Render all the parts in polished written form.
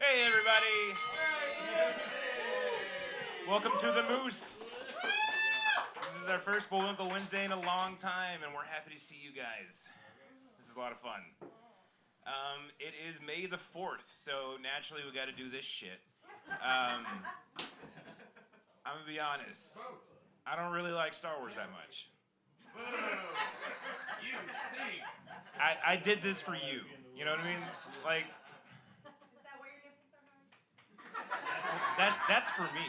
Hey, everybody. Welcome to the Moose. This is our first Bullwinkle Wednesday in a long time, and we're happy to see you guys. This is a lot of fun. It is May the 4th, so naturally we got to do this shit. I'm going to be honest. I don't really like Star Wars that much. You stink. I did this for you. You know what I mean? Like, Is that why you're nipping so hard? that's for me.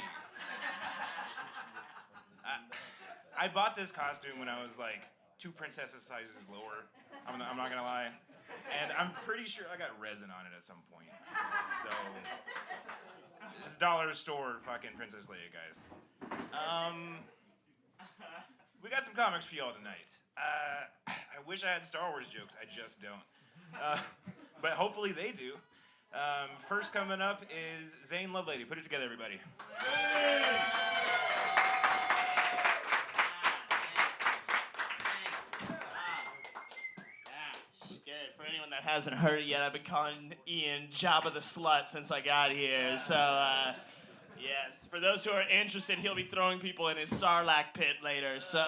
I bought this costume when I was like 2 princesses sizes lower. I'm not gonna lie. And I'm pretty sure I got resin on it at some point. So, this dollar store fucking Princess Leia, guys. We got some comics for y'all tonight. I wish I had Star Wars jokes, I just don't. But hopefully they do. First coming up is Zane Lovelady. Put it together, everybody. Good. For anyone that hasn't heard it yet, I've been calling Ian Jabba the Slut since I got here. So, yes. For those who are interested, he'll be throwing people in his Sarlacc pit later. So,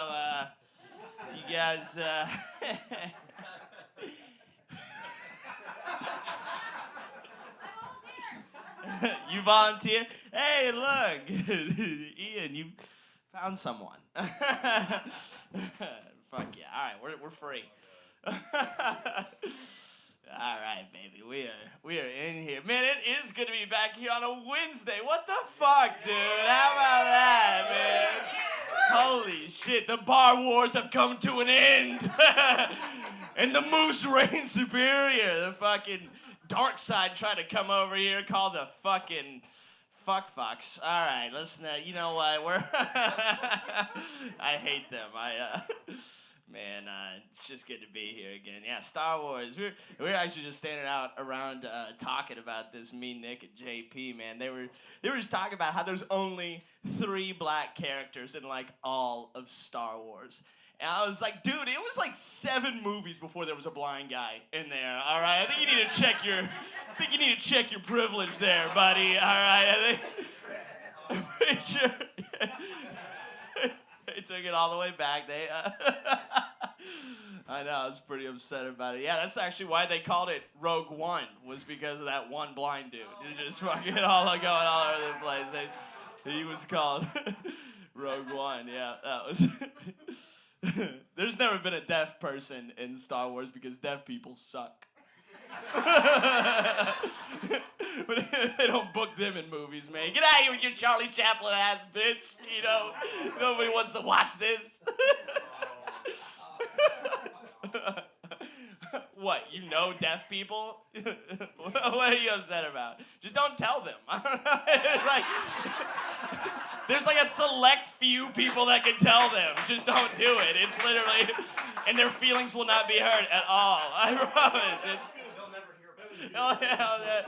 if you guys... You volunteer? Hey, look. Ian, you found someone. Fuck yeah. All right, we're free. All right, baby. We are in here. Man, it is good to be back here on a Wednesday. What the fuck, dude? How about that, man? Holy shit, the bar wars have come to an end. And the moose reigns superior. The fucking dark side tried to come over here, call the fucking fucks. All right, listen. You know what? I hate them. Man, it's just good to be here again. Yeah, Star Wars. We're actually just standing out around talking about this. Me, Nick, and JP. Man, they were just talking about how there's only 3 black characters in like all of Star Wars. And I was like, dude, it was like 7 movies before there was a blind guy in there. All right, I think you need to check your privilege there, buddy. All right, I'm pretty sure they took it all the way back. I know, I was pretty upset about it. Yeah, that's actually why they called it Rogue One, was because of that one blind dude. It just fucking all going all over the place. He was called Rogue One. Yeah, that was. There's never been a deaf person in Star Wars because deaf people suck. But they don't book them in movies, man. Get out of here with your Charlie Chaplin ass, bitch. You know, nobody wants to watch this. What, you know deaf people? What are you upset about? Just don't tell them. It's like, there's like a select few people that can tell them. Just don't do it. It's literally, and their feelings will not be hurt at all. I promise. They'll never hear about it.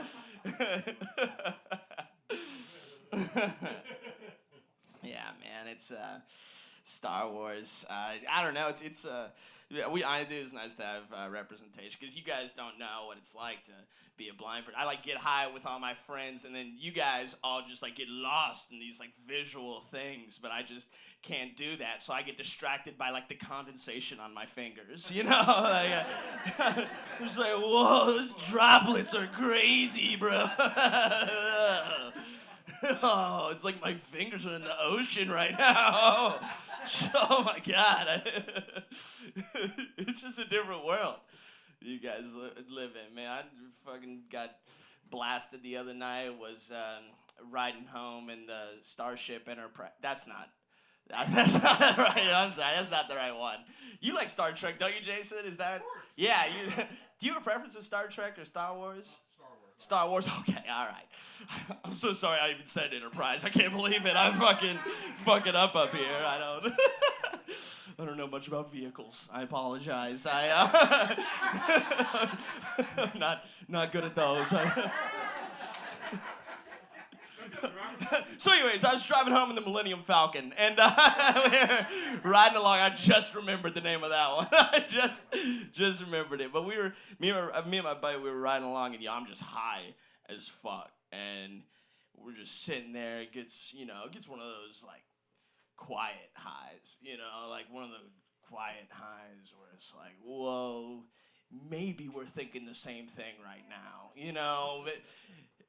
Oh, yeah, man, it's Star Wars. I don't know. It's it's nice to have representation because you guys don't know what it's like to be a blind person. I like get high with all my friends, and then you guys all just like get lost in these like visual things, but I just can't do that. So I get distracted by like the condensation on my fingers, you know? Like, I'm just like, whoa, those droplets are crazy, bro. Oh, it's like my fingers are in the ocean right now. Oh my God. It's just a different world you guys live in, man. I fucking got blasted the other night, was riding home in the Starship Enterprise. That's not right. I'm sorry, that's not the right one. You like Star Trek, don't you, Jason? Is that? Yeah, do you have a preference of Star Trek or Star Wars? Star Wars, okay, all right. I'm so sorry I even said Enterprise. I can't believe it. I'm fucking up here. I don't know much about vehicles. I apologize. I'm not good at those. So anyways, I was driving home in the Millennium Falcon, and we were riding along. I just remembered the name of that one. I just remembered it. But me and my buddy, we were riding along, and I'm just high as fuck. and we're just sitting there. It gets one of those like quiet highs, like one of the quiet highs where it's like, whoa, maybe we're thinking the same thing right now,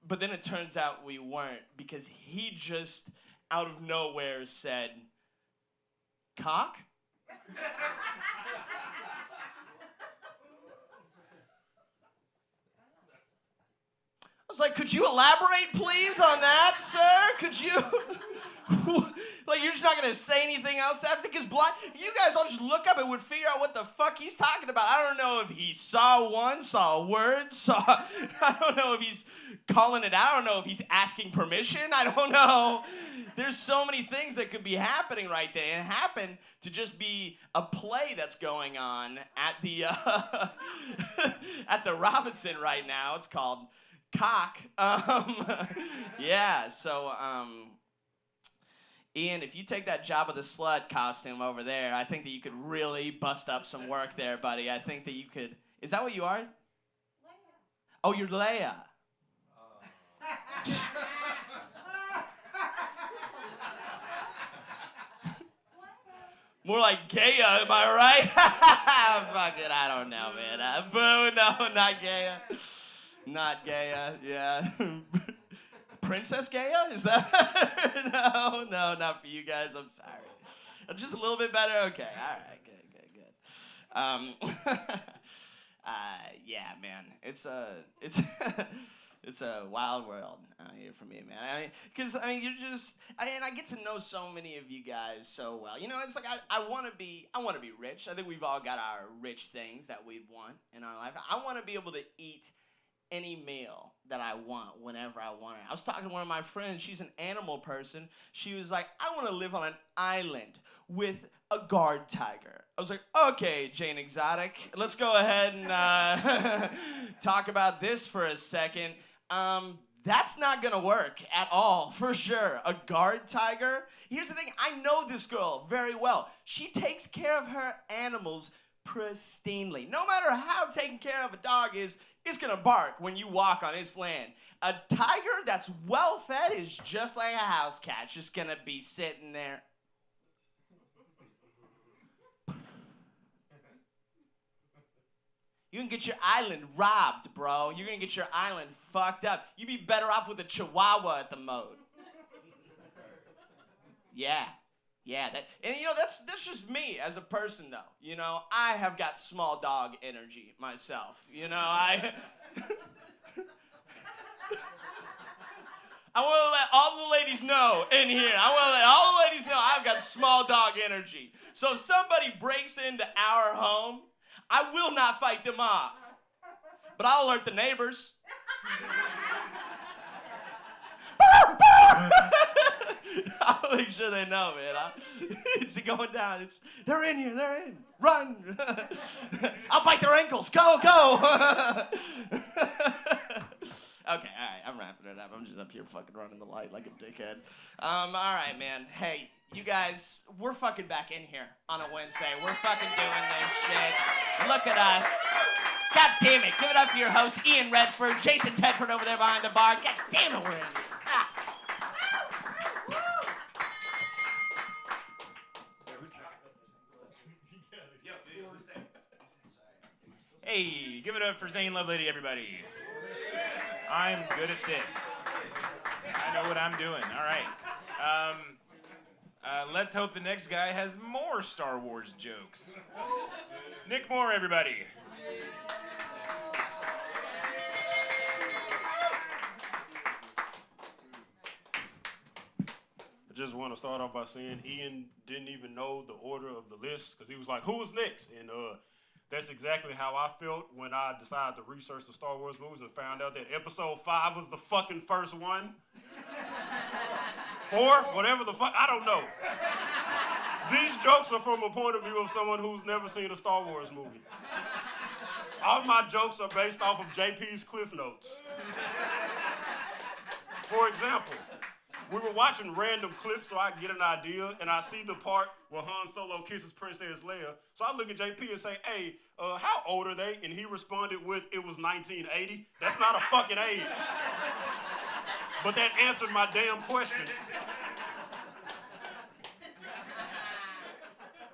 But then it turns out we weren't, because he just out of nowhere said, cock? I was like, could you elaborate, please, on that, sir? Could you? Like, you're just not going to say anything else after? Because you guys all just look up and would figure out what the fuck he's talking about. I don't know if he saw a word, I don't know if he's calling it out. I don't know if he's asking permission. I don't know. There's so many things that could be happening right there. And it happened to just be a play that's going on at the at the Robinson right now. It's called Cock. Yeah, so Ian, if you take that Job of the Slut costume over there, I think that you could really bust up some work there, buddy. I think that you could. Is that what you are? Leia. Oh, you're Leia. More like Gaia, am I right? Fuck it, I don't know, man. Boo, no, not Gaia. Not Gaia, yeah. Princess Gaia? Is that better? No, not for you guys. I'm sorry. Just a little bit better? Okay, all right, good. Yeah, man, it's a wild world out here for me, man. Because you're just, and I get to know so many of you guys so well. It's like I want to be rich. I think we've all got our rich things that we want in our life. I want to be able to eat any meal that I want whenever I want it. I was talking to one of my friends. She's an animal person. She was like, I want to live on an island with a guard tiger. I was like, okay, Jane Exotic, let's go ahead and talk about this for a second. That's not gonna work at all, for sure. A guard tiger? Here's the thing, I know this girl very well. She takes care of her animals pristinely. No matter how taken care of a dog is, it's gonna bark when you walk on its land. A tiger that's well fed is just like a house cat. It's just gonna be sitting there. You can get your island robbed, bro. You're gonna get your island fucked up. You'd be better off with a chihuahua at the mode. Yeah, that's just me as a person, though. I have got small dog energy myself. I want to let all the ladies know in here. I want to let all the ladies know I've got small dog energy. So if somebody breaks into our home, I will not fight them off, but I'll alert the neighbors. I'll make sure they know, man. It's going down. They're in here. They're in. Run. I'll bite their ankles. Go. Okay, all right. I'm wrapping it up. I'm just up here fucking running the light like a dickhead. All right, man. Hey, you guys, we're fucking back in here on a Wednesday. We're fucking doing this shit. Look at us. God damn it. Give it up for your host, Ian Redford, Jason Tedford over there behind the bar. God damn it, we're in here. Ah. Hey, give it up for Zane Lovelady, everybody. I'm good at this. I know what I'm doing. All right. Let's hope the next guy has more Star Wars jokes. Nick Moore, everybody. I just want to start off by saying Ian didn't even know the order of the list because he was like, who was next? And that's exactly how I felt when I decided to research the Star Wars movies and found out that episode 5 was the fucking first one. 4th, whatever the fuck, I don't know. These jokes are from a point of view of someone who's never seen a Star Wars movie. All my jokes are based off of JP's Cliff Notes. For example, we were watching random clips so I could get an idea, and I see the part where Han Solo kisses Princess Leia. So I look at JP and say, hey, how old are they? And he responded with, it was 1980. That's not a fucking age. But that answered my damn question.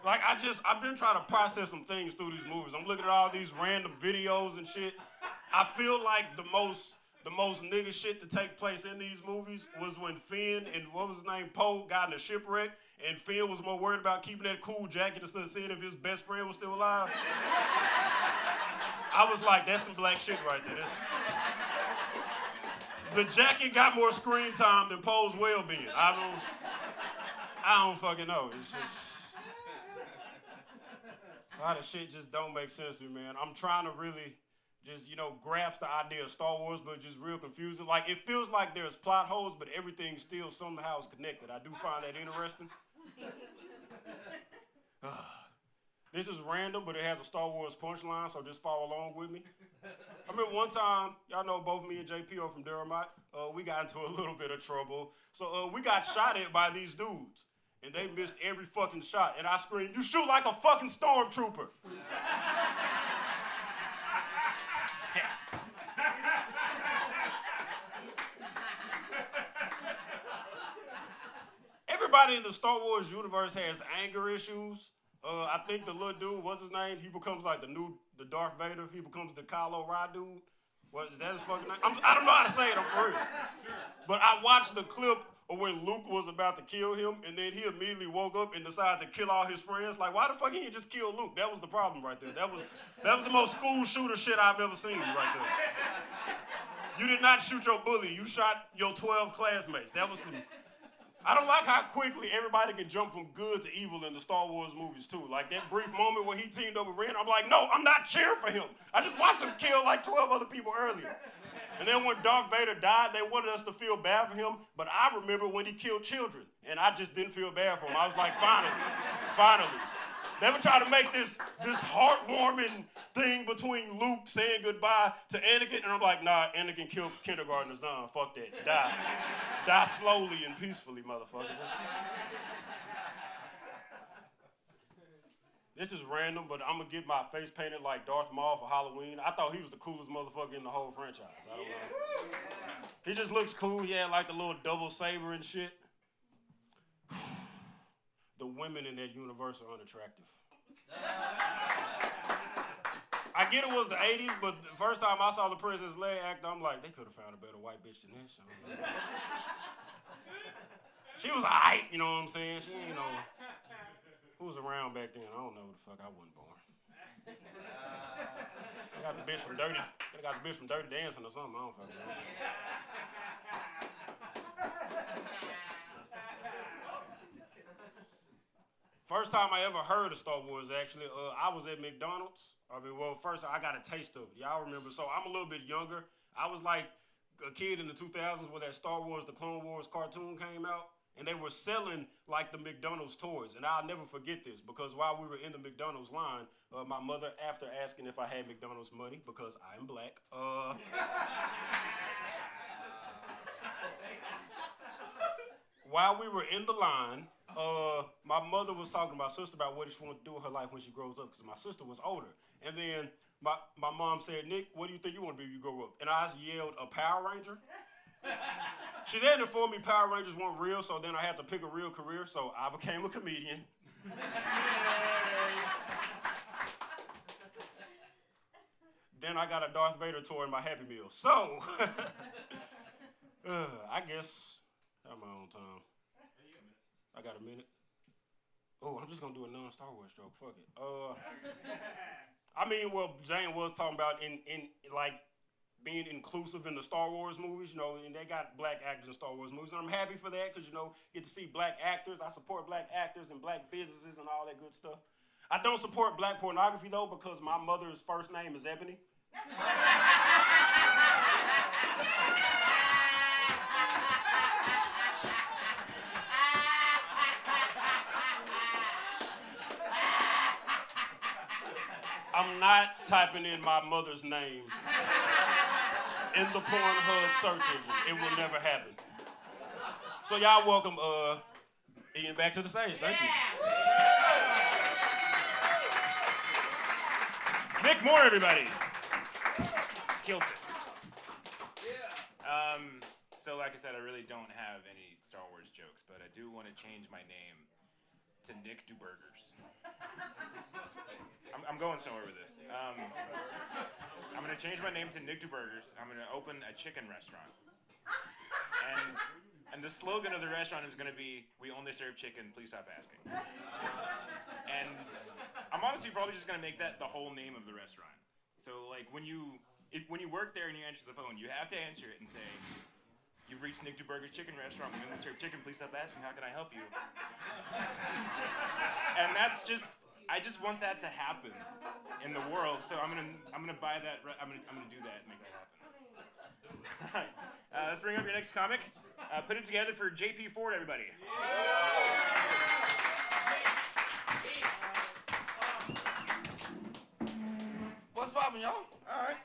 Like, I've been trying to process some things through these movies. I'm looking at all these random videos and shit. I feel like the most nigga shit to take place in these movies was when Finn and what was his name, Poe, got in a shipwreck, and Finn was more worried about keeping that cool jacket instead of seeing if his best friend was still alive. I was like, that's some black shit right there. The jacket got more screen time than Poe's well-being. I don't fucking know. It's just... a lot of shit just don't make sense to me, man. I'm trying to really just, grasp the idea of Star Wars, but just real confusing. Like, it feels like there's plot holes, but everything still somehow is connected. I do find that interesting. This is random, but it has a Star Wars punchline, so just follow along with me. I remember one time, y'all know both me and JP are from Durhamite. We got into a little bit of trouble. So we got shot at by these dudes. And they missed every fucking shot. And I screamed, "You shoot like a fucking stormtrooper." Everybody in the Star Wars universe has anger issues. I think the little dude, what's his name? He becomes like the Darth Vader. He becomes the Kylo Ren dude. What is that his fucking name? I don't know how to say it, I'm for real. But I watched the clip of when Luke was about to kill him, and then he immediately woke up and decided to kill all his friends. Like, why the fuck he didn't just kill Luke? That was the problem right there. That was the most school shooter shit I've ever seen right there. You did not shoot your bully. You shot your 12 classmates. That was some... I don't like how quickly everybody can jump from good to evil in the Star Wars movies, too. Like, that brief moment where he teamed up with Ren, I'm like, no, I'm not cheering for him. I just watched him kill like 12 other people earlier. And then when Darth Vader died, they wanted us to feel bad for him, but I remember when he killed children, and I just didn't feel bad for him. I was like, finally. They were trying to make this heartwarming thing between Luke saying goodbye to Anakin, and I'm like, nah, Anakin killed kindergartners. Nah, fuck that. Die slowly and peacefully, motherfucker. This is random, but I'm gonna get my face painted like Darth Maul for Halloween. I thought he was the coolest motherfucker in the whole franchise. I don't know. He just looks cool. He had like the little double saber and shit. The women in that universe are unattractive. I get it was the 80s, but the first time I saw the Princess Leia act, I'm like, they could have found a better white bitch than this. She was aight, you know what I'm saying? She ain't no... Who was around back then? I don't know who the fuck. I wasn't born. I got the bitch from Dirty Dancing or something. I don't fucking know. First time I ever heard of Star Wars, actually, I was at McDonald's. First I got a taste of it. Y'all remember? So I'm a little bit younger. I was like a kid in the 2000s when that Star Wars, the Clone Wars cartoon came out. And they were selling like the McDonald's toys. And I'll never forget this because while we were in the McDonald's line, my mother, after asking if I had McDonald's money, because I am black, while we were in the line, my mother was talking to my sister about what she wanted to do with her life when she grows up, because my sister was older. And then my mom said, "Nick, what do you think you want to be when you grow up?" And I yelled, "A Power Ranger." She then informed me Power Rangers weren't real, so then I had to pick a real career, so I became a comedian. Then I got a Darth Vader toy in my Happy Meal. So, I guess I have my own time. I got a minute. Oh, I'm just going to do a non-Star Wars joke. Fuck it. Zane was talking about in being inclusive in the Star Wars movies, and they got black actors in Star Wars movies, and I'm happy for that because, get to see black actors. I support black actors and black businesses and all that good stuff. I don't support black pornography, though, because my mother's first name is Ebony. I'm not typing in my mother's name in the Pornhub search engine. It will never happen. So y'all welcome Ian back to the stage. Thank you. Nick Moore, everybody. Killed it. So like I said, I really don't have any Star Wars jokes, but I do want to change my name to Nick Do Burgers. I'm going somewhere with this. I'm going to change my name to Nick Do Burgers. I'm going to open a chicken restaurant. And the slogan of the restaurant is going to be, "We only serve chicken, please stop asking." And I'm honestly probably just going to make that the whole name of the restaurant. So like when you work there and you answer the phone, you have to answer it and say, "You've reached Nick Do Burgers Chicken Restaurant. We only serve chicken, please stop asking. How can I help you?" And that's just, I just want that to happen in the world. So I'm gonna buy that. I'm gonna do that and make that happen. All right, let's bring up your next comic. Put it together for JP Ford, everybody. What's poppin', y'all? All right.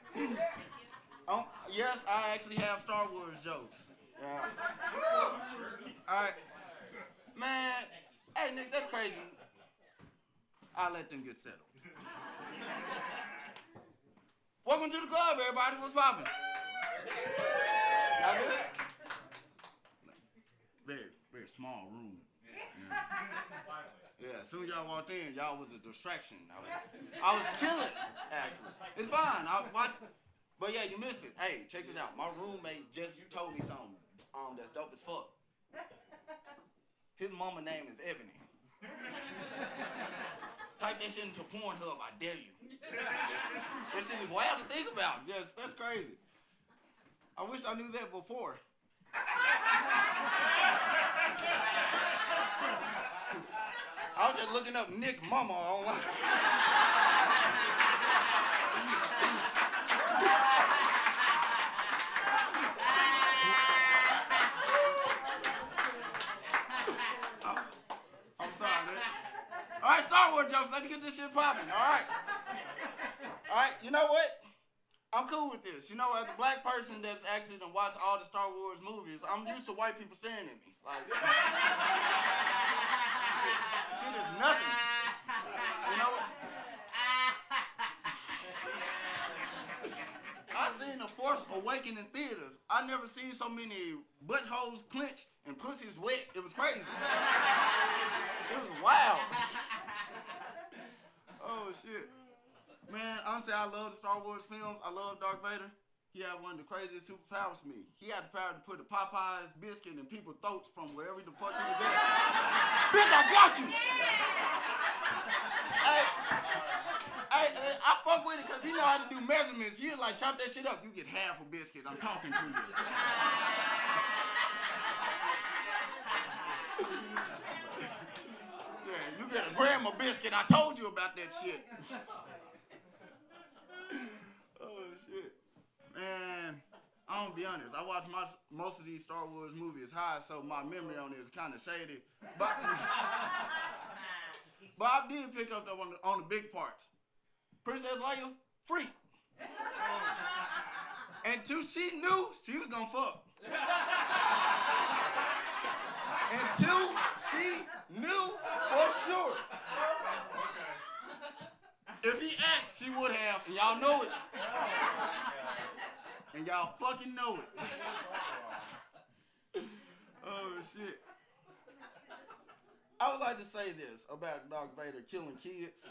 Yes, I actually have Star Wars jokes. Yeah. All right. Man, hey, Nick, that's crazy. I'll let them get settled. Welcome to the club, everybody. What's poppin'? Y'all good? Very, very small room. Yeah, as soon as y'all walked in, y'all was a distraction. I was killing, actually. It's fine. I watched, but yeah, you missed it. Hey, check this out. My roommate just told me something that's dope as fuck. His mama name is Ebony. Type that shit into Pornhub, I dare you. That shit is wild to think about. Yes, that's crazy. I wish I knew that before. I was just looking up Nick Mama online. I'm sorry, man. All right, Star Wars jokes. Let's get this shit popping. All right. All right, you know what? I'm cool with this. You know, as a black person that's actually done watched all the Star Wars movies, I'm used to white people staring at me. Like, shit is nothing. You know what? I seen The Force Awakens in theaters. I never seen so many buttholes clench and pussies wet. It was crazy. It was wild. Oh, shit. Man, honestly, I love the Star Wars films. I love Darth Vader. He had one of the craziest superpowers to me. He had the power to put a Popeyes biscuit in people's throats from wherever the fuck he was at. Bitch, I got you! Hey, I fuck with it because he know how to do measurements. He was like, chop that shit up. You get half a biscuit. I'm talking to you. Yeah, you get a gram of biscuit. I told you about that shit. Oh, shit. Man, I'm gonna be honest. I watched most of these Star Wars movies high, so my memory on it is kind of shady. But I did pick up on the big parts. Princess Leia, freak. And two, she knew she was gonna fuck. And two, she knew for sure. If he asked, she would have, and y'all know it. And y'all fucking know it. Oh, shit. I would like to say this about Darth Vader killing kids.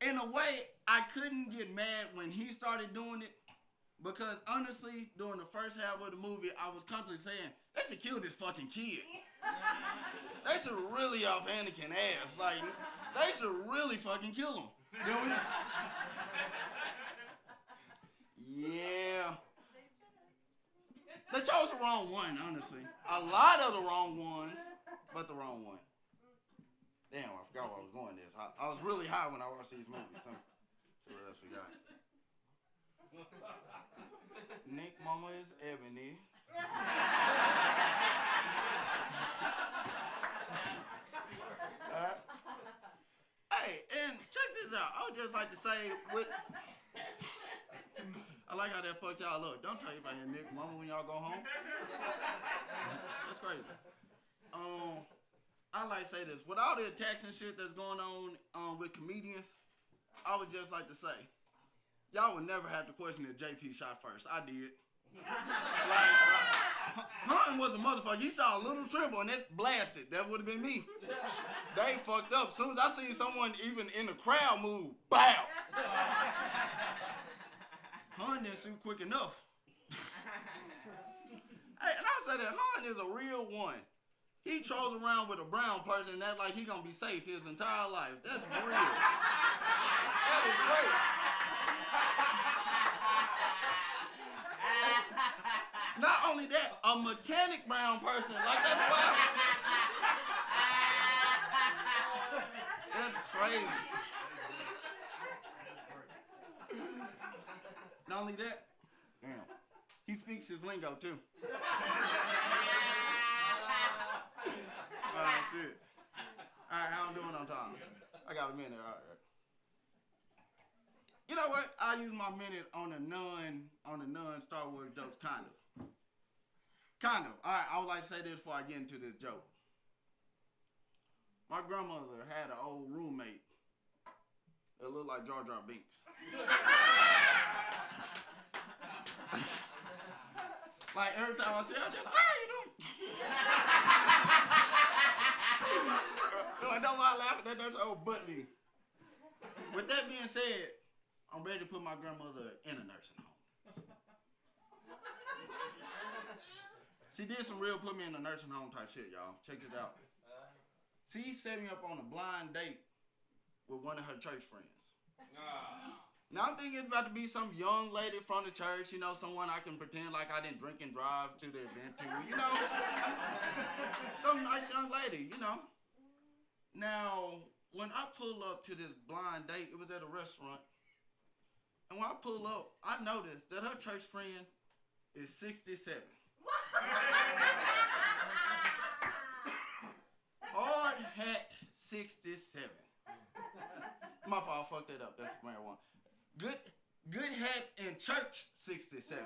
In a way, I couldn't get mad when he started doing it, because honestly, during the first half of the movie, I was constantly saying, they should kill this fucking kid. They should really off Anakin ass. Like, they should really fucking kill him. You know what I mean? Yeah. They chose the wrong one, honestly. A lot of the wrong ones, but the wrong one. Damn, I forgot where I was going this. I was really high when I watched these movies. See what else we got. Nick Mama is Ebony. Hey, and check this out. I would just like to say, I like how that fucked y'all up. Don't tell you about your Nick Mama when y'all go home. That's crazy. I like to say this. With all the attacks and shit that's going on with comedians, I would just like to say, y'all would never have to question if JP shot first. I did. Hunting was a motherfucker. You saw a little tremble and it blasted. That would have been me. They fucked up. As soon as I seen someone even in the crowd move, bow. Hunting didn't shoot quick enough. Hey, and I say that Hunting is a real one. He trolls around with a brown person and act like he gonna be safe his entire life. That's real. That is real. Not only that, a mechanic brown person, like that's wild. That's crazy. Not only that, damn, he speaks his lingo too. Oh shit. All right, how I'm doing on time? I got a minute. All right. You know what? I'll use my minute on the non Star Wars jokes, kind of. All right, I would like to say this before I get into this joke. My grandmother had an old roommate that looked like Jar Jar Binks. Like every time I see her, I just, how you doing? No, I don't mind laughing. That's old Buttley. With that being said, I'm ready to put my grandmother in a nursing home. She did some real put me in a nursing home type shit, y'all. Check this out. She set me up on a blind date with one of her church friends. Now I'm thinking it's about to be some young lady from the church, you know, someone I can pretend like I didn't drink and drive to the event to, you know. Some nice young lady, you know. Now, when I pull up to this blind date, it was at a restaurant. And when I pull up, I noticed that her church friend is 67. Hard hat 67. My fault, I fucked that up. That's brand one. Good hat in church 67.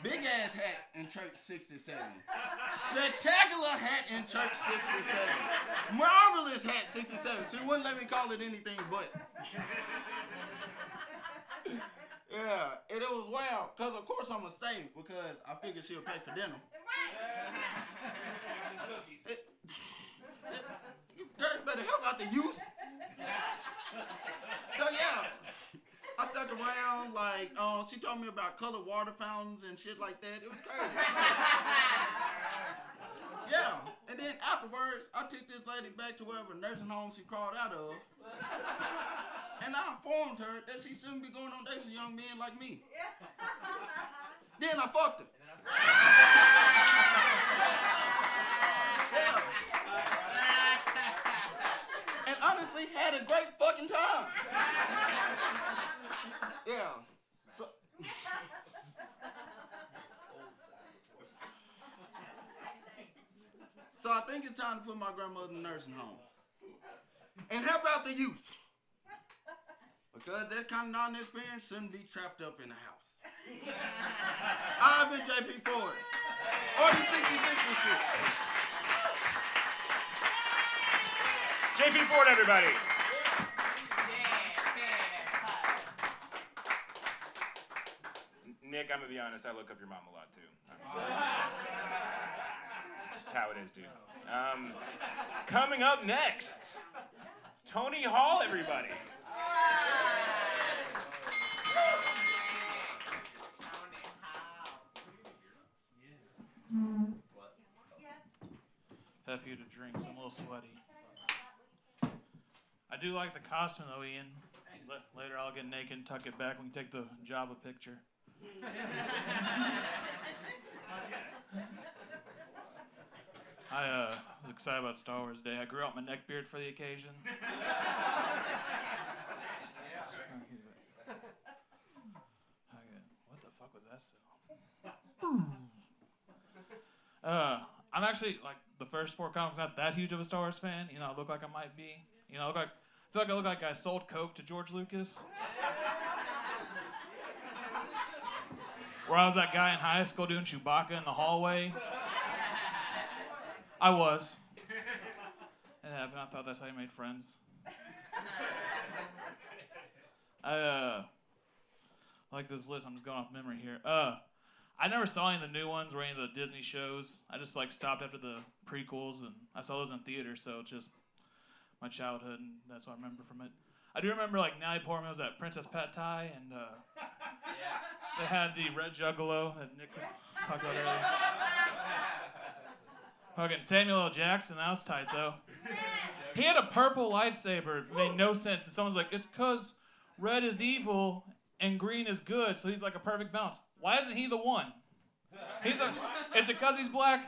Big ass hat in church 67. Spectacular hat in church 67. Marvelous hat 67. She wouldn't let me call it anything but. Yeah, and it was wild, because of course I'm going to stay, because I figured she'll pay for dinner. You guys better help out the youth. So yeah, I stuck around, like, she told me about colored water fountains and shit like that. It was crazy. Yeah, and then afterwards, I took this lady back to wherever nursing home she crawled out of. And I informed her that she shouldn't be going on dates with young men like me. Then I fucked her. Yeah. And honestly, had a great fucking time. Yeah. So I think it's time to put my grandmother in a nursing home. And help out the youth. Because that kind of non-experience shouldn't be trapped up in the house. I've been JP Ford. Order 66 shit. JP Ford, everybody. Nick, I'm gonna be honest, I look up your mom a lot too. I'm sorry. This is how it is, dude. Coming up next, Tony Hall, everybody. Have you to drink, so I'm a little sweaty. I do like the costume though, Ian. Later I'll get naked and tuck it back. We can take the Jabba picture. I was excited about Star Wars Day. I grew out my neck beard for the occasion. What the fuck was that sound? I'm actually, like, the first 4 comics, not that huge of a Star Wars fan. You know, I look like I might be. You know, I feel like I look like I sold coke to George Lucas. Where I was that guy in high school doing Chewbacca in the hallway. I was. It happened. I thought that's how you made friends. I like this list. I'm just going off memory here. I never saw any of the new ones or any of the Disney shows. I just like stopped after the prequels, and I saw those in theater, so it's just my childhood, and that's what I remember from it. I do remember like Natalie Portman was at Princess Pad Thai, and they had the Red Juggalo that Nick talked about earlier. Fucking Samuel L. Jackson, that was tight though. He had a purple lightsaber, it made no sense, and someone's like, it's because red is evil and green is good, so he's like a perfect balance. Why isn't he the one? Is it because he's black?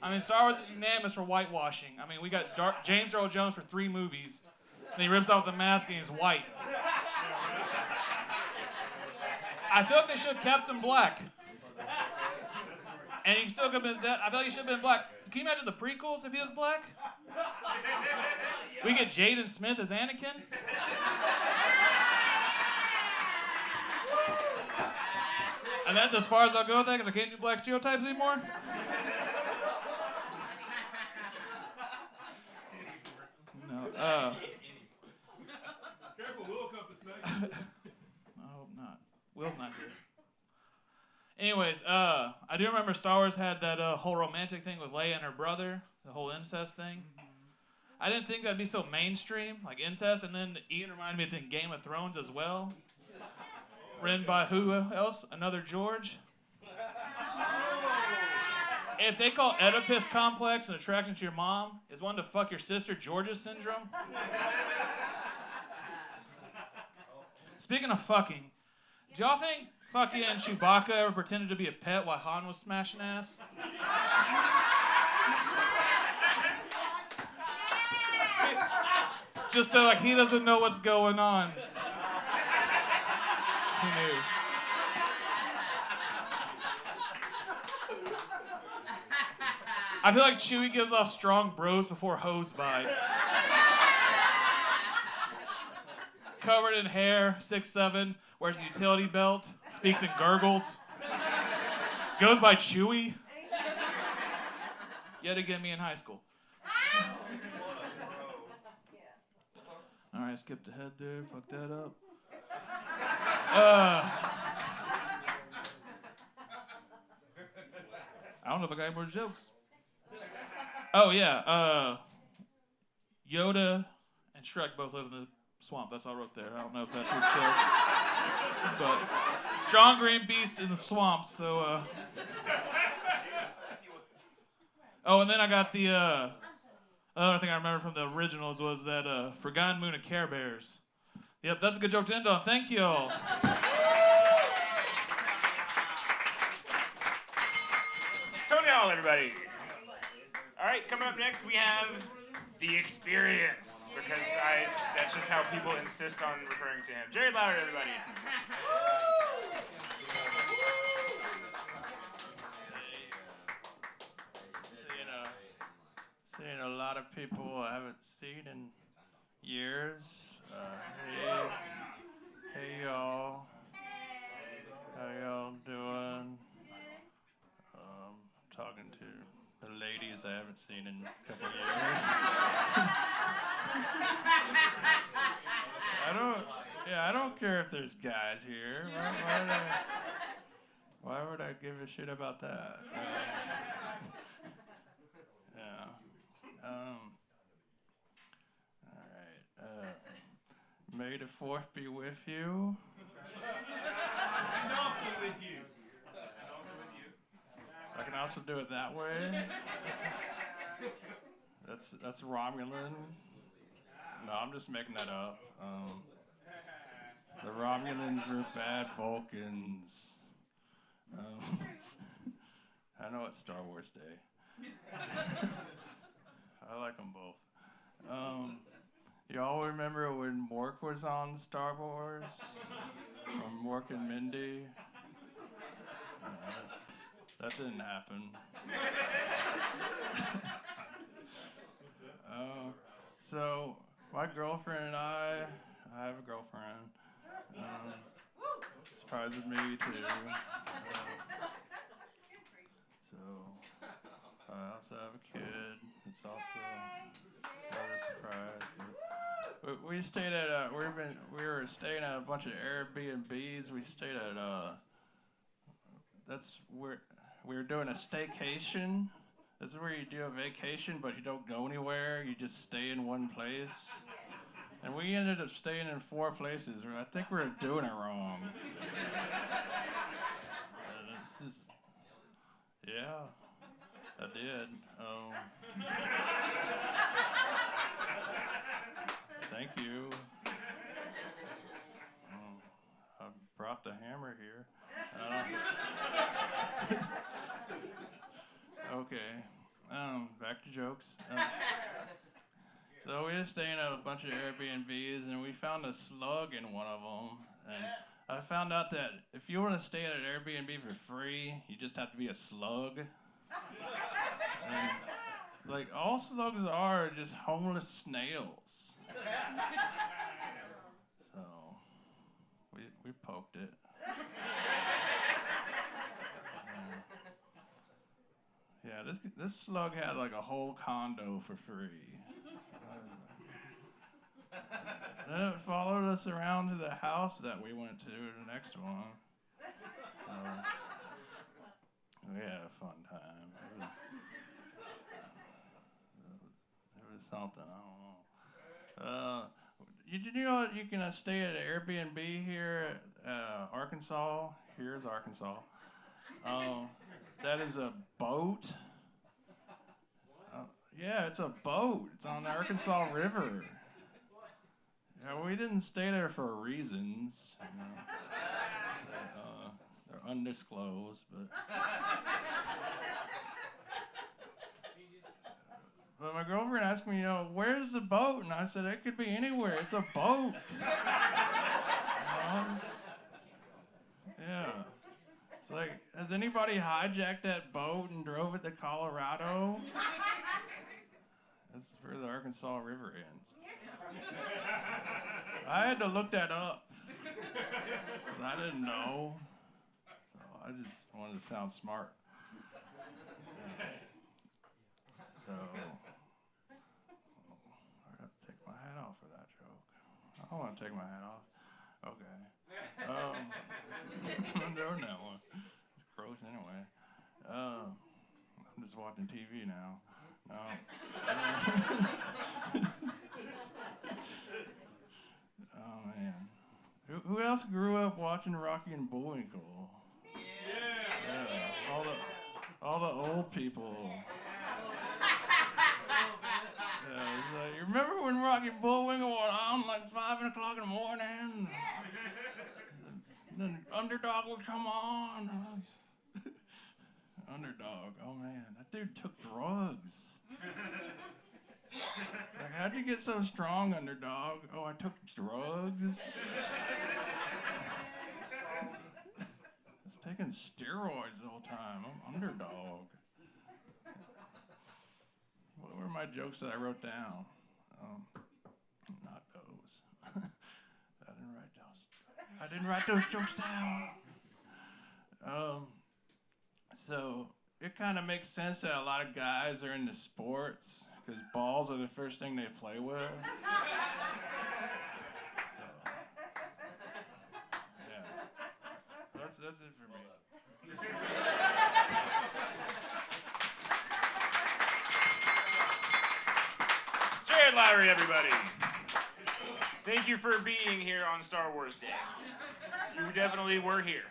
I mean, Star Wars is unanimous for whitewashing. I mean, we got James Earl Jones for 3 movies, and he rips off the mask and he's white. I feel like they should have kept him black. And he still could have been his dad. I feel like he should have been black. Can you imagine the prequels if he was black? We get Jaden Smith as Anakin. And that's as far as I'll go with that because I can't do black stereotypes anymore. No. Careful, Will come this back. I hope not. Will's not here. Anyways, I do remember Star Wars had that whole romantic thing with Leia and her brother, the whole incest thing. I didn't think that'd be so mainstream, like incest, and then Ian reminded me it's in Game of Thrones as well. Written by who else? Another George? If they call Oedipus complex and attraction to your mom is wanting to fuck your sister George's syndrome. Speaking of fucking, do y'all think fucking Chewbacca ever pretended to be a pet while Han was smashing ass? Just so like he doesn't know what's going on. He knew. I feel like Chewie gives off strong bros before hose vibes. Covered in hair, 6'7", wears a utility belt, speaks in gurgles, goes by Chewie. Yet again, me in high school. All right, skipped ahead there, fucked that up. I don't know if I got any more jokes. Oh yeah, Yoda and Shrek both live in the swamp. That's all I wrote there. I don't know if that's a joke, but strong green beast in the swamp. So. Oh, and then I got the other thing I remember from the originals was that Forgotten Moon of Care Bears. Yep, that's a good joke to end on. Thank you all. Tony Hall, everybody. All right, coming up next, we have The Experience, because that's just how people insist on referring to him. Jared Lowry, everybody. Seeing a lot of people I haven't seen in years. Hey y'all. How y'all doing? Talking to the ladies I haven't seen in a couple years. I don't care if there's guys here. Why would I give a shit about that? May the 4th be with you. And also with you. I can also do it that way. That's Romulan. No, I'm just making that up. The Romulans are bad Vulcans. I know it's Star Wars Day. I like them both. Y'all remember when Mork was on Star Wars? Or Mork and Mindy? That didn't happen. So my girlfriend and I have a girlfriend. Surprises me too. So I also have a kid. It's also another surprise. We stayed at we were staying at a bunch of Airbnbs. We stayed at that's where we were doing a staycation. This is where you do a vacation, but you don't go anywhere. You just stay in one place. And we ended up staying in 4 places. I think we were doing it wrong. It's just, yeah, I did. Thank you. I brought the hammer here. Okay. Back to jokes. So we were staying at a bunch of Airbnbs, and we found a slug in one of them. And I found out that if you want to stay at an Airbnb for free, you just have to be a slug. And, like, all slugs are just homeless snails. So we poked it. Yeah, this slug had like a whole condo for free. Then it followed us around to the house that we went to, the next one. So we had a fun time. It was something, I don't know. Did you know you can stay at an Airbnb here at Arkansas? Here's Arkansas. That is a boat. Yeah, it's a boat. It's on the Arkansas River. Yeah, we didn't stay there for reasons. You know. They're undisclosed, but my girlfriend asked me, where's the boat? And I said, it could be anywhere. It's a boat. Yeah. It's like, has anybody hijacked that boat and drove it to Colorado? That's where the Arkansas River ends. I had to look that up, because I didn't know. So I just wanted to sound smart. So I got to take my hat off for that joke. I don't want to take my hat off. Okay. I'm doing that one. It's gross anyway. I'm just watching TV now. Oh man. Who else grew up watching Rocky and Bullwinkle? Yeah. All the old people. Yeah, it's like, you remember when Rocky and Bullwinkle were on like 5 o'clock in the morning? Then Underdog would come on. Underdog, oh man, that dude took drugs. It's like, how'd you get so strong, Underdog? Oh, I took drugs. I was taking steroids the whole time. I'm Underdog. What were my jokes that I wrote down? Not those. I didn't write those jokes down. So it kind of makes sense that a lot of guys are into sports because balls are the first thing they play with. So, yeah, that's it for me. Jared Lowry, everybody. Thank you for being here on Star Wars Day. You definitely were here.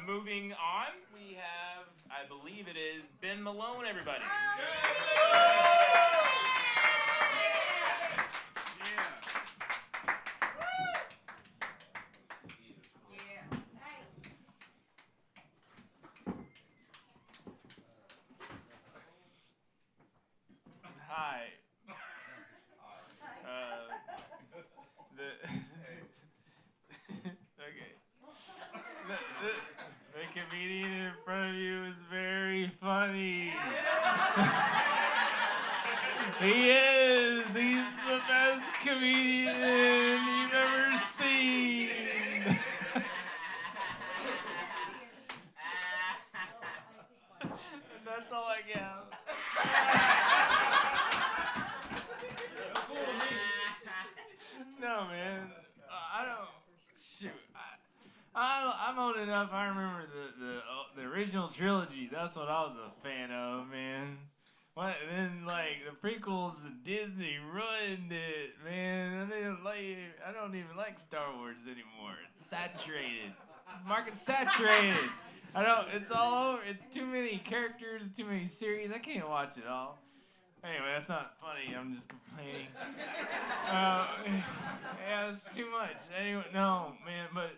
Moving on, we have, I believe it is Ben Malone, everybody. Hi. Okay. The comedian in front of you is very funny. He is. He's the best comedian you've ever seen. And that's all I got. No, man. I don't. Shoot. I'm I'm old enough. I remember the original trilogy. That's what I was a fan of, man. What? And then like the prequels, Disney ruined it, man. I don't even like Star Wars anymore. It's saturated. Market's saturated. It's all over. It's too many characters, too many series. I can't watch it all. Anyway, that's not funny. I'm just complaining. Yeah, it's too much. Anyway, no, man. But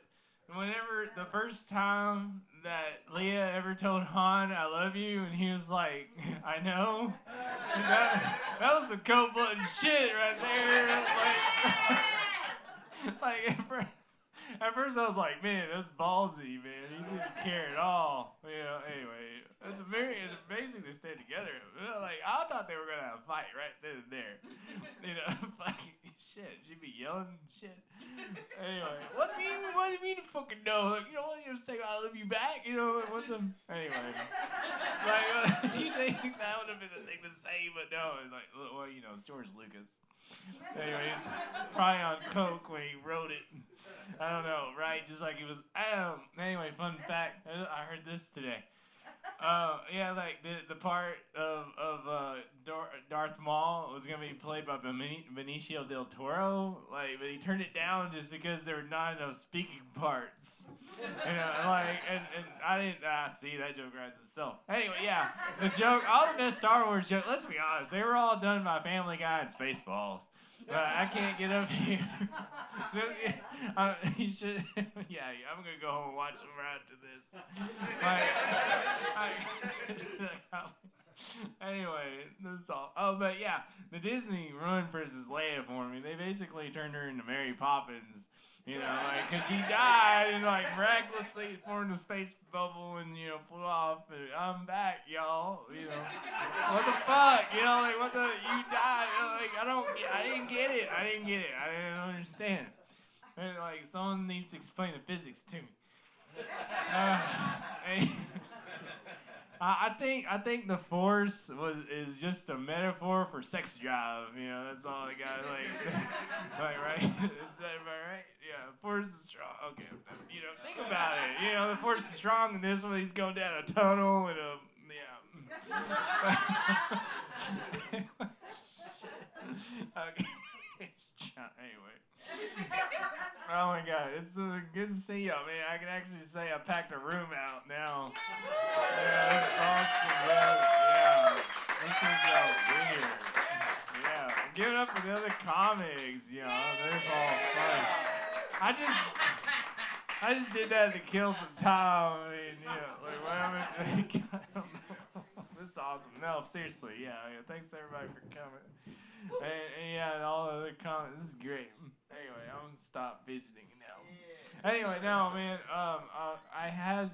whenever the first time that Leia ever told Han, "I love you," and he was like, "I know," that was some cold-blooded shit right there. Like at first I was like, man, that's ballsy, man. He didn't care at all. Anyway, it's amazing they stayed together. Like, I thought they were going to have a fight right then and there. Fucking shit. She'd be yelling and shit. Anyway, what do you mean fucking no? Like, what do you say, I love you back? What the... Anyway. Like, you think that would have been the thing to say, but no. Like, well, it's George Lucas. Anyway, it's probably on coke when he wrote it. I don't know, right? Just like he was. Anyway, fun fact. I heard this today. Yeah, like the part of Darth Maul was gonna be played by Benicio del Toro, like, but he turned it down just because there were not enough speaking parts. And I didn't see that joke writes itself. Anyway, yeah, the joke, all the best Star Wars jokes. Let's be honest, they were all done by Family Guy and Spaceballs. I can't get up here. You should. Yeah, I'm gonna go home and watch them right after this. Anyway, that's all. Oh, but yeah, the Disney ruined Princess Leia for me. They basically turned her into Mary Poppins. Because she died and miraculously formed a space bubble and flew off. And I'm back, y'all. What the fuck? You died. I didn't get it. I didn't understand. And, someone needs to explain the physics to me. I think the Force is just a metaphor for sex drive. That's all I got. Right? Is that right? Yeah, the Force is strong. Okay, think about it. The Force is strong in this one. He's going down a tunnel and Okay. Anyway. Oh my God, it's good to see y'all, man. I can actually say I packed a room out now. Yeah, that's awesome, man. Yeah, this is weird. Yeah, give it up for the other comics. They're all fun. I just did that to kill some time. I mean, what I'm into. I don't know. This is awesome. No, seriously, yeah. Thanks everybody for coming. And yeah, all the other comments. This is great. Anyway, I'm gonna stop fidgeting now. Anyway, no, man. I had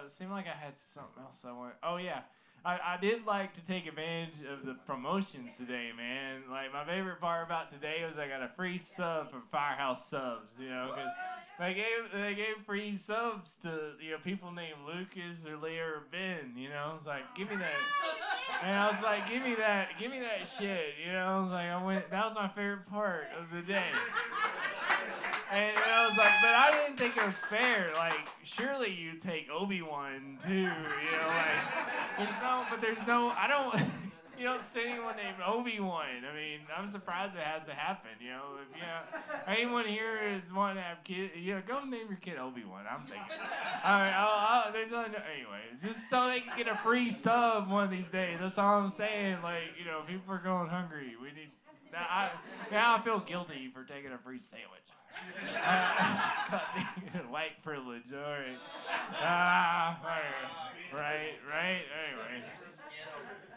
seemed like I had something else I wanted. Oh yeah, I did like to take advantage of the promotions today, man. Like my favorite part about today was I got a free sub from Firehouse Subs. Because they gave free subs to people named Lucas or Leah or Ben. It's like, give me that. And I was like, give me that shit. I was like, that was my favorite part of the day. And I was like, but I didn't think it was fair. Like, surely you take Obi-Wan too. There's no, I don't. You don't see anyone named Obi-Wan. I mean, I'm surprised it has to happen. If anyone here is wanting to have kids, go name your kid Obi-Wan. I'm thinking. All right, anyway, just so they can get a free sub one of these days. That's all I'm saying. People are going hungry. We need. Now I feel guilty for taking a free sandwich. White privilege. All right. Right. Anyway.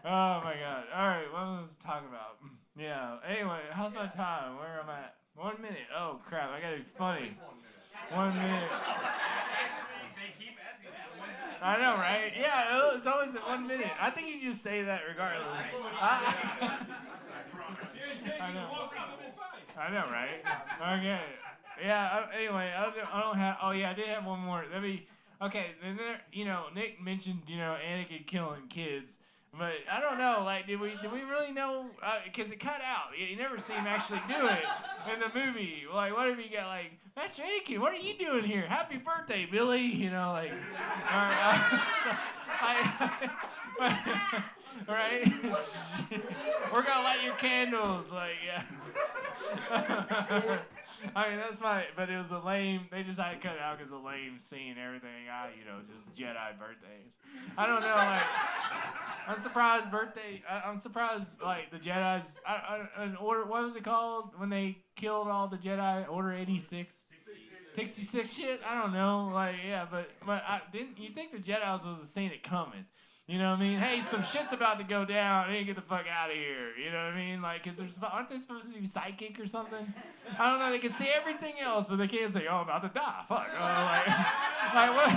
Oh my God. All right, what was I talking about? Yeah. Anyway, how's my time? Where am I at? 1 minute. Oh crap! I gotta be funny. 1 minute. They keep asking for 1 minute. I know, right? Yeah, it's always at 1 minute. I think you just say that regardless. I know, right? Okay. Yeah. Anyway, I don't have. Oh yeah, I did have one more. Okay. Then Nick mentioned Anakin killing kids. But I don't know. Like, did we really know? Because it cut out. You never see him actually do it in the movie. Like, what if you got like, Master Anakin, what are you doing here? Happy birthday, Billy. You know, like, right? We're gonna light your candles. Like, yeah. I mean, that's my, but it was a lame, they decided to cut it out because of a lame scene, everything, just Jedi birthdays. I don't know, like, I'm surprised I'm surprised, like, the Jedis, an order, what was it called when they killed all the Jedi, Order 86? 66 shit? I don't know, like, yeah, but didn't you think the Jedis was seen it coming? You know what I mean? Hey, some shit's about to go down. Hey, get the fuck out of here. You know what I mean? Like, aren't they supposed to be psychic or something? I don't know. They can see everything else, but they can't say, "Oh, I'm about to die." Fuck. Like what?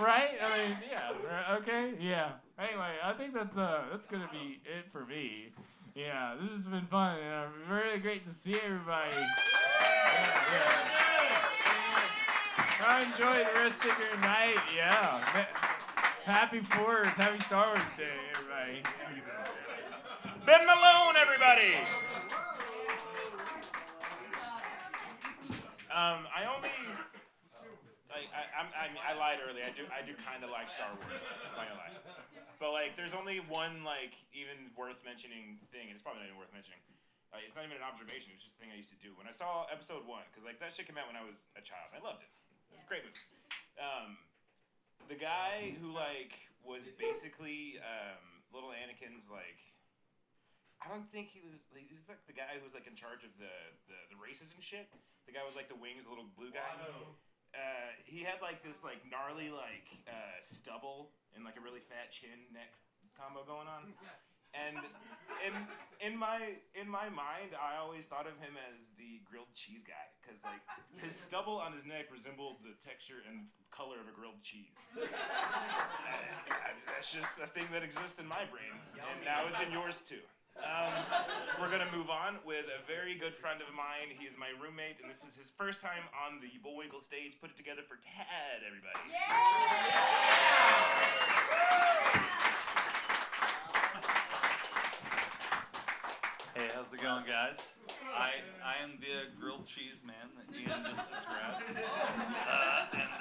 Right? I mean, yeah. Okay. Yeah. Anyway, I think that's gonna be it for me. Yeah, this has been fun. Really great to see everybody. Yeah. I enjoy the rest of your night. Yeah. Happy 4th. Happy Star Wars Day, everybody. Ben Malone, everybody. I lied earlier. I do kind of like Star Wars. I'm not gonna lie. But like, there's only one like even worth mentioning thing, and it's probably not even worth mentioning. It's not even an observation. It's just a thing I used to do when I saw Episode 1, because like that shit came out when I was a child. I loved it. It was a great movie. The guy who like was basically little Anakin's like, I don't think he was like the guy who was like in charge of the races and shit. The guy with like the wings, the little blue guy. He had like this like gnarly like stubble and like a really fat chin neck combo going on. And in my mind, I always thought of him as the grilled cheese guy, because like his stubble on his neck resembled the texture and color of a grilled cheese. That's just a thing that exists in my brain, and now it's in yours too. We're gonna move on with a very good friend of mine. He is my roommate, and this is his first time on the Bullwinkle stage. Put it together for Tad, everybody. Hey, how's it going, guys? I am the grilled cheese man that Ian just described, and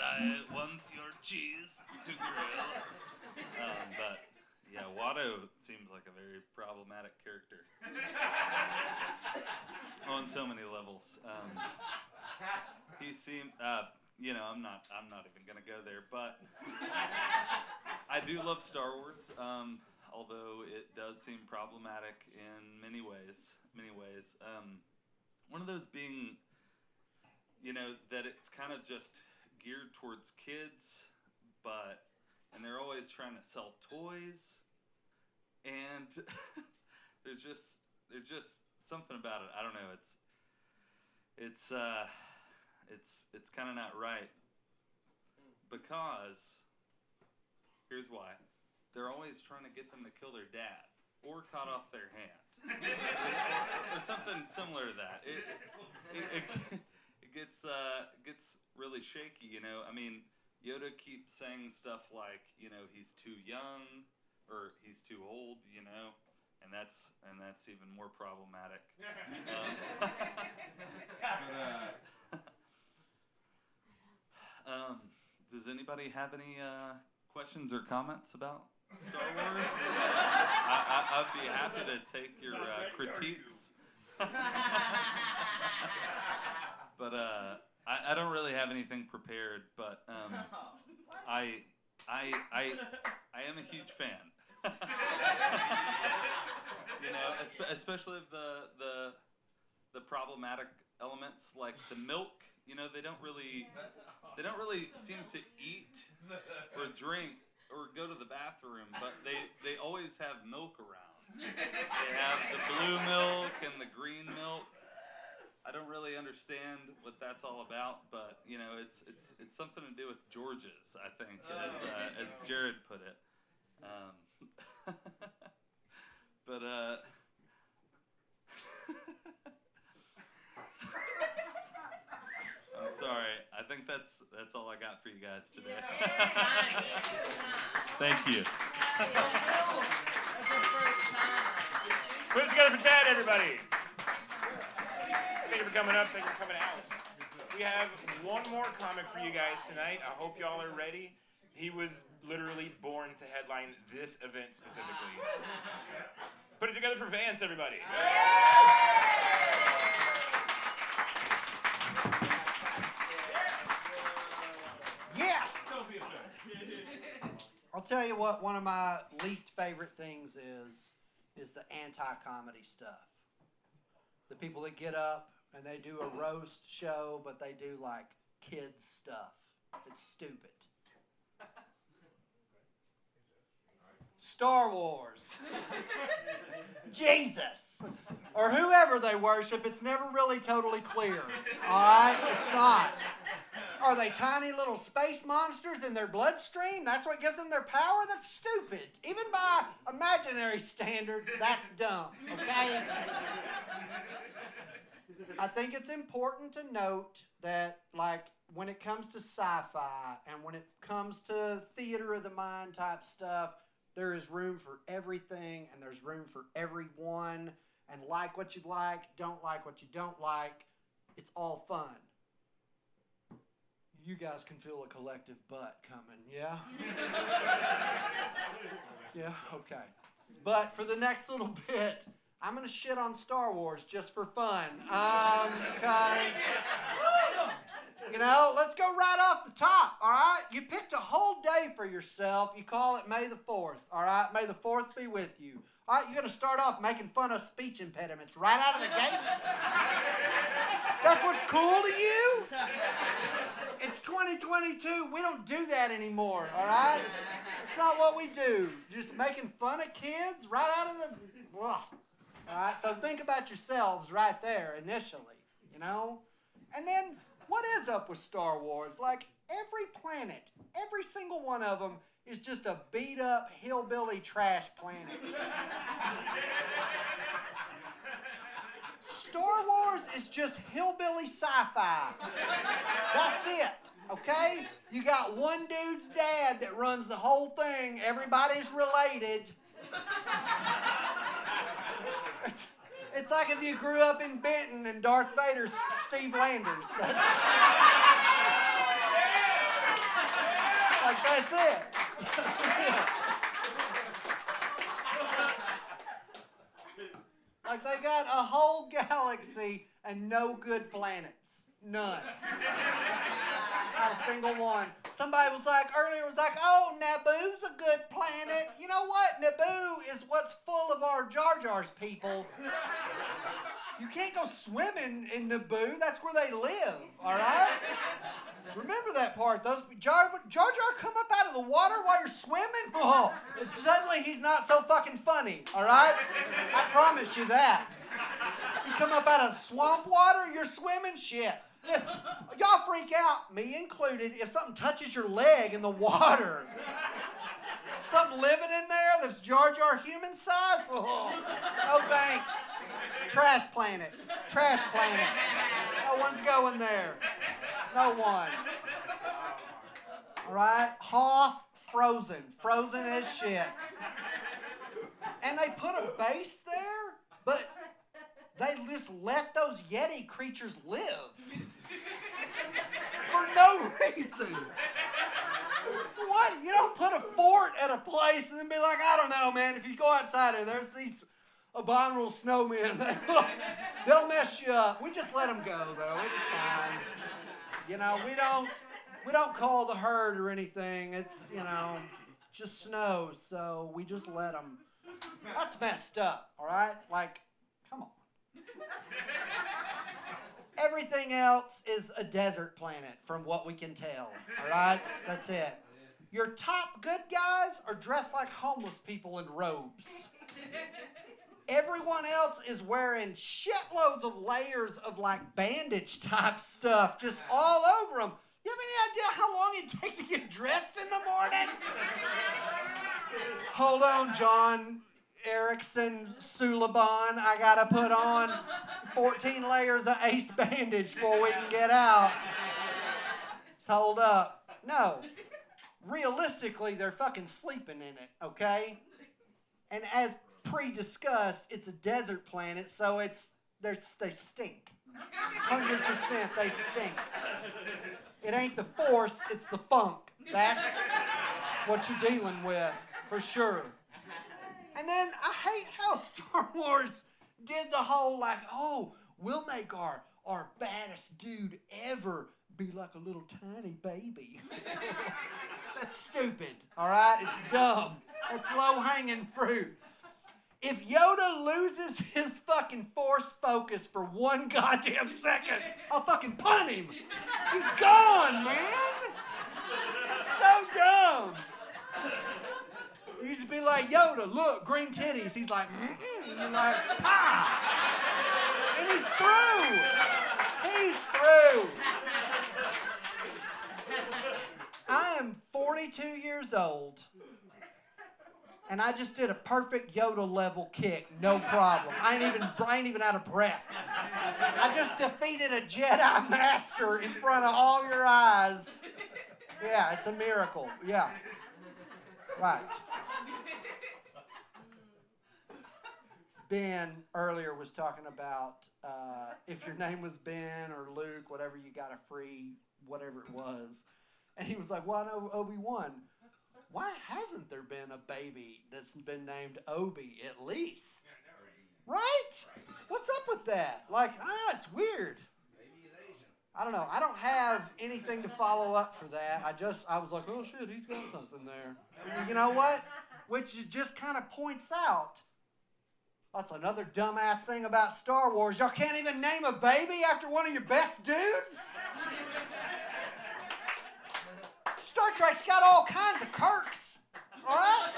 I want your cheese to grill. But yeah, Watto seems like a very problematic character on so many levels. He seemed, I'm not even gonna go there, but I do love Star Wars. Although it does seem problematic in many ways. One of those being, that it's kind of just geared towards kids, and they're always trying to sell toys, and there's just something about it. I don't know. It's kind of not right, because here's why. They're always trying to get them to kill their dad or cut off their hand, or something similar to that. It gets really shaky, I mean, Yoda keeps saying stuff like, he's too young or he's too old, and that's even more problematic. Does anybody have any questions or comments about Star Wars? I'd be happy to take your critiques. But I don't really have anything prepared, but I am a huge fan. Especially of the problematic elements, like the milk. They don't really seem to eat or drink or go to the bathroom, but they always have milk around. They have the blue milk and the green milk. I don't really understand what that's all about, but it's something to do with George's, I think, as Jared put it. But I'm sorry. I think that's all I got for you guys today. Thank you. Put it together for Tad, everybody. Thank you for coming up. Thank you for coming out. We have one more comic for you guys tonight. I hope y'all are ready. He was literally born to headline this event specifically. Put it together for Vance, everybody. Yes! I'll tell you what one of my least favorite things is the anti-comedy stuff. The people that get up and they do a roast show, but they do like kids stuff. It's stupid. Star Wars. Jesus. Or whoever they worship, it's never really totally clear. Alright? It's not. Are they tiny little space monsters in their bloodstream? That's what gives them their power? That's stupid. Even by imaginary standards, that's dumb. Okay? I think it's important to note that, like, when it comes to sci-fi and when it comes to theater of the mind type stuff, there is room for everything and there's room for everyone. And like what you like, don't like what you don't like. It's all fun. You guys can feel a collective butt coming, yeah? Yeah, okay. But for the next little bit, I'm going to shit on Star Wars just for fun. Because, you know, let's go right off the top, all right? You picked a whole day for yourself. You call it May the 4th, all right? May the 4th be with you. All right, you're going to start off making fun of speech impediments right out of the gate? That's what's cool to you? It's 2022. We don't do that anymore, all right? It's not what we do. Just making fun of kids right out of the... Ugh. All right, so think about yourselves right there initially, you know? And then, what is up with Star Wars? Like, every planet, every single one of them is just a beat-up, hillbilly trash planet. Star Wars is just hillbilly sci-fi. That's it, okay? You got one dude's dad that runs the whole thing. Everybody's related. It's like if you grew up in Benton and Darth Vader's Steve Landers. That's it. Like they got a whole galaxy and no good planets. None. Not a single one. Somebody was like, earlier was like, oh, Naboo's a good planet. You know what? Naboo is what's full of our Jar Jar's people. You can't go swimming in Naboo. That's where they live, all right? Remember that part. Those Jar Jar come up out of the water while you're swimming? Oh, suddenly he's not so fucking funny, all right? I promise you that. You come up out of swamp water, you're swimming, shit. Y'all freak out, me included, if something touches your leg in the water. Something living in there that's Jar Jar human size? Oh, no thanks. Trash planet. Trash planet. No one's going there. No one. All right? Hoth, frozen. Frozen as shit. And they put a base there, but they just let those Yeti creatures live. For no reason. What? You don't put a fort at a place and then be like, I don't know, man, if you go outside there, there's these abominable snowmen. They'll mess you up. We just let them go, though. It's fine. You know, we don't call the herd or anything. It's, you know, just snow, so we just let them. That's messed up, all right? Like, come on. Everything else is a desert planet, from what we can tell, all right? That's it. Your top good guys are dressed like homeless people in robes. Everyone else is wearing shitloads of layers of, like, bandage-type stuff just all over them. You have any idea how long it takes to get dressed in the morning? Hold on, John Erickson Suliban. I gotta put on 14 layers of ace bandage before we can get out. So hold up. No. Realistically, they're fucking sleeping in it, okay? And as pre-discussed it's a desert planet, so they stink. 100% they stink. It ain't the force, it's the funk. That's what you're dealing with, for sure. And then I hate how Star Wars did the whole like, oh, we'll make our baddest dude ever be like a little tiny baby. That's stupid, all right? It's dumb. It's low-hanging fruit. If Yoda loses his fucking force focus for one goddamn second, I'll fucking punt him. He's gone, man. It's so dumb. You just be like, Yoda, look, green titties. He's like, and you're like, pa! And he's through. He's through. I am 42 years old, and I just did a perfect Yoda level kick, no problem. I ain't even out of breath. I just defeated a Jedi Master in front of all your eyes. Yeah, it's a miracle. Yeah. Right. Ben earlier was talking about if your name was Ben or Luke, whatever, you got a free whatever it was. And he was like, well, I know Obi-Wan. Why hasn't there been a baby that's been named Obi at least? Right? What's up with that? Like, it's weird. Maybe he's Asian. I don't know. I don't have anything to follow up for that. I was like, oh shit, he's got something there. You know what? Which just kind of points out, that's another dumbass thing about Star Wars. Y'all can't even name a baby after one of your best dudes? Star Trek's got all kinds of Kirks, all right?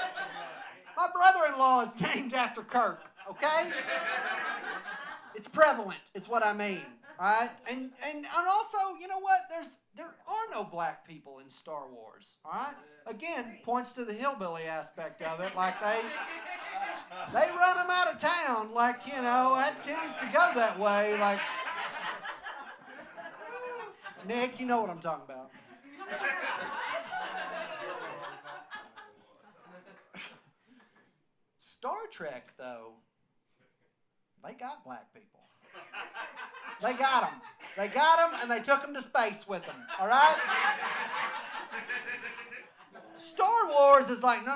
My brother-in-law is named after Kirk, okay? It's prevalent, is what I mean, all right? And also, you know what? There are no black people in Star Wars, all right? Again, points to the hillbilly aspect of it, like they run them out of town, like, you know, that tends to go that way, like. Nick, you know what I'm talking about. Star Trek, though, they got black people. They got them. They got them, and they took them to space with them, all right? Star Wars is like, no,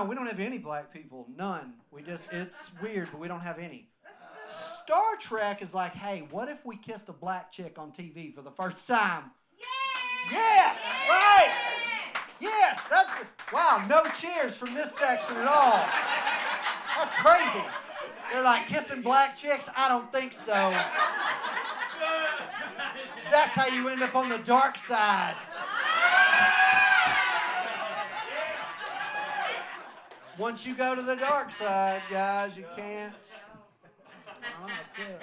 we don't have any black people, none. It's weird, but we don't have any. Star Trek is like, hey, what if we kissed a black chick on TV for the first time? Yay! Yes, right! Yes, wow, no cheers from this section at all. That's crazy. They're like, kissing black chicks? I don't think so. That's how you end up on the dark side. Once you go to the dark side, guys, you can't. Oh, that's it.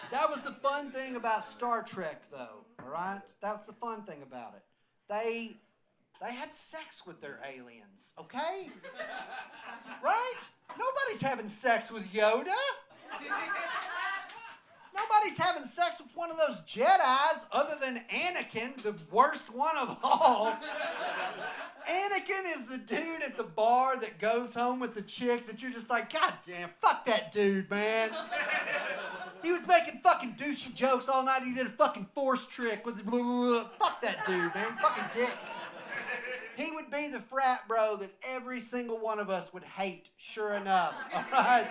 That was the fun thing about Star Trek, though, all right? That's the fun thing about it. They had sex with their aliens, okay? Right? Nobody's having sex with Yoda. Nobody's having sex with one of those Jedis other than Anakin, the worst one of all. Anakin is the dude at the bar that goes home with the chick that you're just like, God damn, fuck that dude, man. He was making fucking douchey jokes all night. He did a fucking force trick with blah, blah, blah. Fuck that dude, man. Fucking dick. He would be the frat bro that every single one of us would hate, sure enough, all right?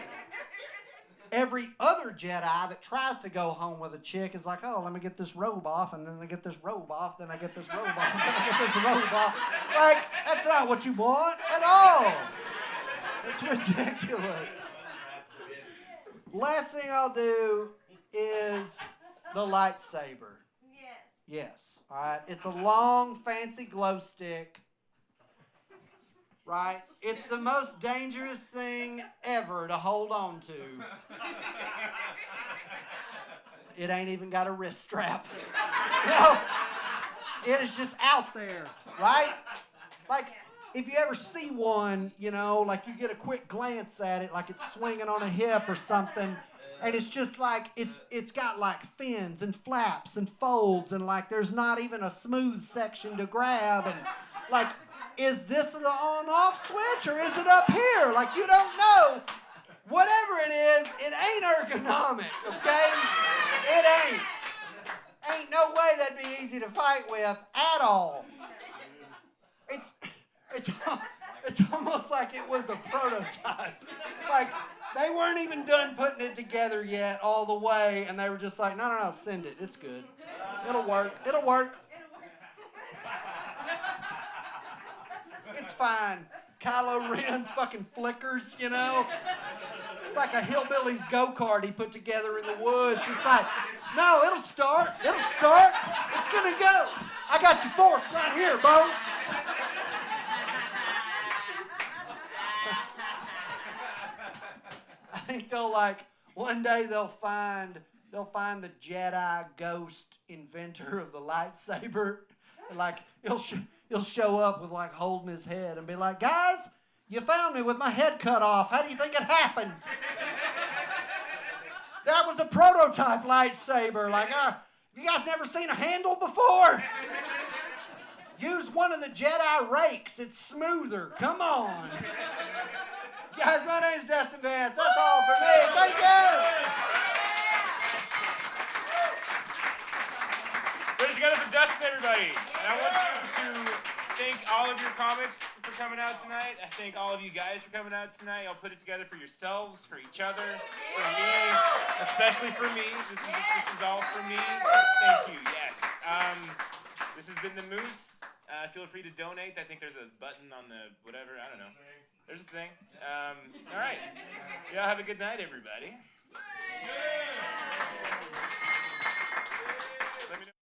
Every other Jedi that tries to go home with a chick is like, oh, let me get this robe off, and then I get this robe off, then I get this robe off, then I get this robe off. Like, that's not what you want at all. It's ridiculous. Last thing I'll do is the lightsaber. Yes. Yes, all right? It's a long, fancy glow stick. Right? It's the most dangerous thing ever to hold on to. It ain't even got a wrist strap. You know? It is just out there, right? Like, if you ever see one, you know, like you get a quick glance at it, like it's swinging on a hip or something, and it's just like, it's got like fins and flaps and folds, and like there's not even a smooth section to grab, and like, is this the on-off switch or is it up here? Like, you don't know. Whatever it is, it ain't ergonomic, okay? It ain't. Ain't no way that'd be easy to fight with at all. It's almost like it was a prototype. Like, they weren't even done putting it together yet all the way, and they were just like, no, send it. It's good. It'll work. It's fine. Kylo Ren's fucking flickers, you know? It's like a hillbilly's go-kart he put together in the woods. Just like, no, it'll start. It's gonna go. I got your force right here, Bo. I think one day they'll find the Jedi ghost inventor of the lightsaber. And like, he'll show up with like holding his head and be like, guys, you found me with my head cut off. How do you think it happened? That was a prototype lightsaber. Like, you guys never seen a handle before? Use one of the Jedi rakes. It's smoother. Come on. Guys, my name's Dustin Vance. That's all for me. Thank you. Put it together for Dustin, everybody. And I want you to thank all of your comics for coming out tonight. I thank all of you guys for coming out tonight. I'll put it together for yourselves, for each other, for me, especially for me. This is all for me. Thank you. Yes. This has been the Moose. Feel free to donate. I think there's a button on the whatever. I don't know. There's a thing. All right. Y'all have a good night, everybody. Let me know.